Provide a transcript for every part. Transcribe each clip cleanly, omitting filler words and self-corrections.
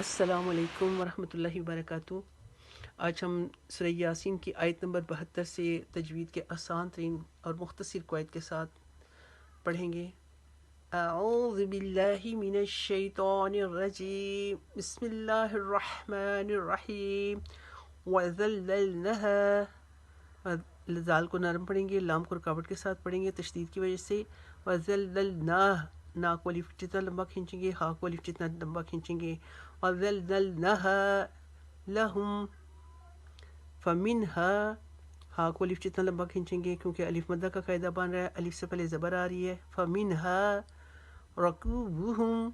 अस्सलाम वालेकुम वरहमतुल्लाहि वबरकातुहू। आज हम सूरह यासीन की आयत नंबर 72 से तजवीद के आसान तरीन और मुख्तसर क़वाइद के साथ पढ़ेंगे। अऊज़ु बिल्लाहि मिनश शैतानिर रजीम, बिस्मिल्लाहिर रहमानिर रहीम। वज़ल्लल्नाहा, ज़ाल को नरम पढ़ेंगे, लाम को रुकावट के साथ पढ़ेंगे तशदीद की वजह से। वज़ल्लल्नाह, ना को अलिफ जितना लंबा खींचेंगे, हा को अलिफ जितना लंबा खींचेंगे। वज़ल्लल्नाहा लहुम, फमिनहा, हा को अलिफ जितना लंबा खींचेंगे क्योंकि अलिफ मद्दा का कायदा बन रहा है, अलिफ से पहले ज़बर आ रही है। फमिनहा रकूबुहुम,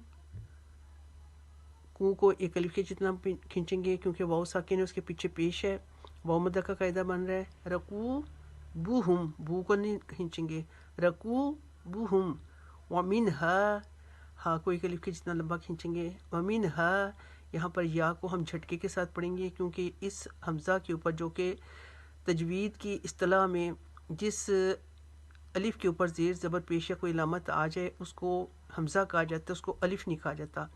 कू को एक अलिफ के जितना खींचेंगे क्योंकि वाव साकिन है, उसके पीछे पेश है, वाव मद्दा का कायदा बन रहा है। रकू बुहुम, बू को नहीं खींचेंगे, रकू बुहुम। वमिनहा, हा को एक अलिफ के जितना लंबा खींचेंगे। वमिनहा, यहाँ पर या को हम झटके के साथ पढ़ेंगे क्योंकि इस हमज़ा के ऊपर, जो कि तजवीद की इस्तिलाह में जिस अलिफ के ऊपर ज़ेर ज़बर पेश या कोई इलामत आ जाए उसको हमज़ा कहा जाता है, उसको अलिफ नहीं कहा जाता।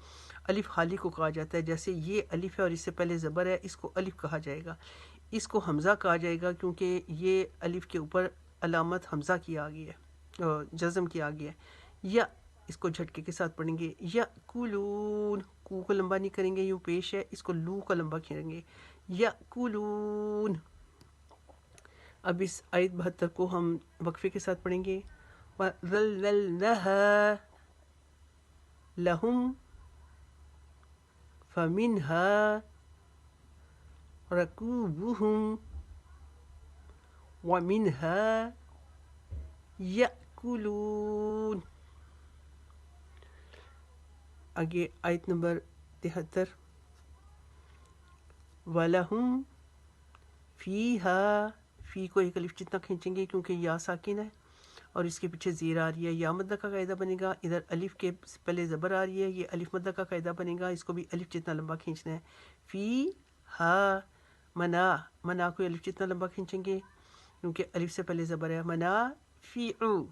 अलिफ खाली को कहा जाता है। जैसे ये अलिफ है और इससे पहले ज़बर है, इसको अलिफ कहा जाएगा। इसको हमज़ा कहा जाएगा क्योंकि ये अलिफ के ऊपर अलामत हमज़ा की आ गई है, जज़म की आ गई है। या इसको झटके के साथ पढ़ेंगे। या कुलून, कू को लंबा नहीं करेंगे, यूँ पेश है, इसको लू को लंबा करेंगे। या कुलून। अब इस आयत 72 को हम वक्फे के साथ पढ़ेंगे। वज़ल्लल्नाहा लहुम फमिनहा रकूबुहुम वमिनहा याकुलून। आगे आयत नंबर 73। वलहुम फीहा, फ़ी को एक अलिफ जितना खींचेंगे क्योंकि या साकिन है और इसके पीछे ज़ेर आ रही है, या मद्दा का कायदा बनेगा। इधर अलिफ के पहले ज़बर आ रही है, ये अलिफ मद्दा का कायदा बनेगा, इसको भी अलिफ जितना लंबा खींचना है। फ़ी हा, मना, मना को अलिफ जितना लंबा खींचेंगे क्योंकि अलिफ से पहले ज़बर है। मना फ़ी उ,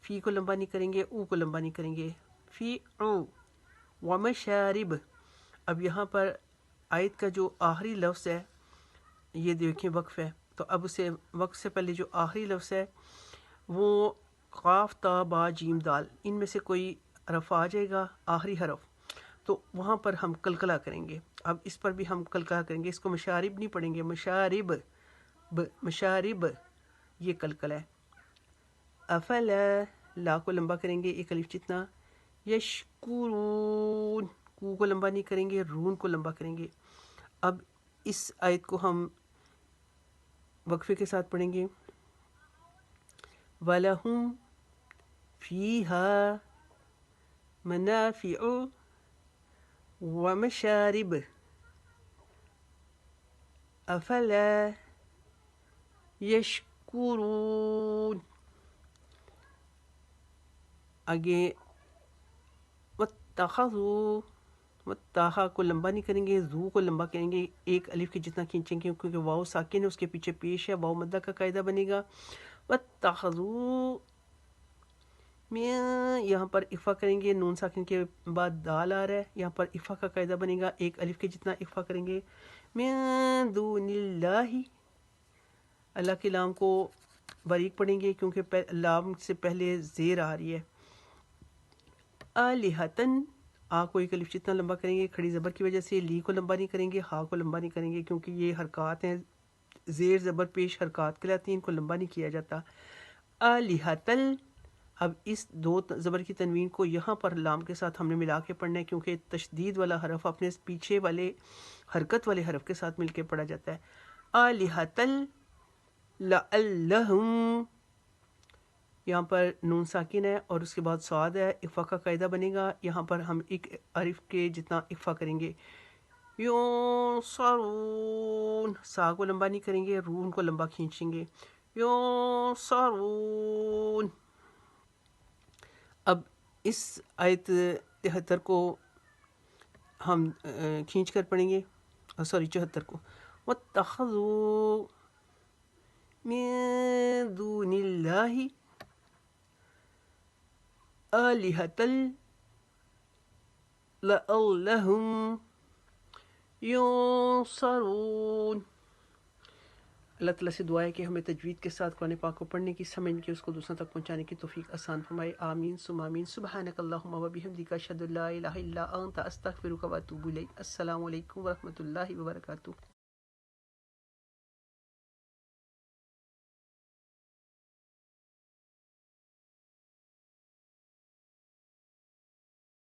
फ़ी को लंबा नहीं करेंगे, ऊ को लंबा नहीं करेंगे। फ़ी उ वमशारिब। अब यहाँ पर आयत का जो आखिरी लफ्ज़ है, ये देखिए वक्फ है, तो अब उसे वक्फ से पहले जो आखिरी लफ्ज़ है वो क़ाफ ता बा जीम दाल, इनमें से कोई हरफ आ जाएगा, आखिरी हरफ, तो वहाँ पर हम कलकला करेंगे। अब इस पर भी हम कलकला करेंगे, इसको मशारिब नहीं पढ़ेंगे, मशारिब, मशारिब, ये कलकला है। अफला, ला को लंबा करेंगे एक अलिफ जितना। यशकुरून, कू को लंबा नहीं करेंगे, रून को लंबा करेंगे। अब इस आयत को हम वक्फे के साथ पढ़ेंगे। वलहुम फीहा मनाफिउ वमशारिब अफला यशकुरून। आगे वत्तखज़ू, वत्ताहा को लंबा नहीं करेंगे, जू को लंबा करेंगे, एक अलिफ के जितना खींचेंगे क्योंकि वाव साकिन है, उसके पीछे पेश है, वाव मद्दा का कायदा बनेगा। वत्तखज़ू में यहाँ पर इफ़ा करेंगे, नून साकिन के बाद दाल आ रहा है, यहाँ पर इफ़ा का कायदा बनेगा, एक अलिफ के जितना इफ़ा करेंगे। मिन दूनिल्लाहि, अल्लाह के लाम को बारीक पढ़ेंगे क्योंकि लाम से पहले ज़ेर आ रही है। आलिहतन, आ को एक अलिफ जितना लंबा करेंगे खड़ी ज़बर की वजह से, ली को लंबा नहीं करेंगे, हा को लंबा नहीं करेंगे क्योंकि ये हरकत हैं, ज़ेर ज़बर पेश हरकत कहलाती हैं, इनको लंबा नहीं किया जाता। आलिहतल, अब इस दो ज़बर की तनवीन को यहाँ पर लाम के साथ हमने मिला के पढ़ना है क्योंकि तशदीद वाला हरफ अपने पीछे वाले हरकत वाले हरफ के साथ मिलके पढ़ा जाता है। आलिहतल लअल्लहुम, यहाँ पर नून साकिन है और उसके बाद स्वाद है, इफ़ा का कायदा बनेगा, यहाँ पर हम एक अरिफ के जितना इफ़ा करेंगे। युंसरून, सा को लंबा नहीं करेंगे, रून को लंबा खींचेंगे। युंसरून। अब इस आयत 73 को हम खींच कर पढ़ेंगे, सॉरी 74 को। वत्तखज़ू मिन दूनिल्लाहि आलिहतल लअल्लहुम ينصرون. اللہ تعالیٰ سے دعا ہے کہ ہمیں تجوید کے ساتھ قرآن پاک کو پڑھنے کی، سمجھ کے اس کو دوسروں تک پہنچانے کی توفیق آسان فرمائے، آمین ثم آمین۔ سبحانک اللہم و بحمدک، اشہد ان لا الہ الا انت، استغفرک و اتوب الیک۔ السلام علیکم ورحمۃ اللہ وبرکاتہ۔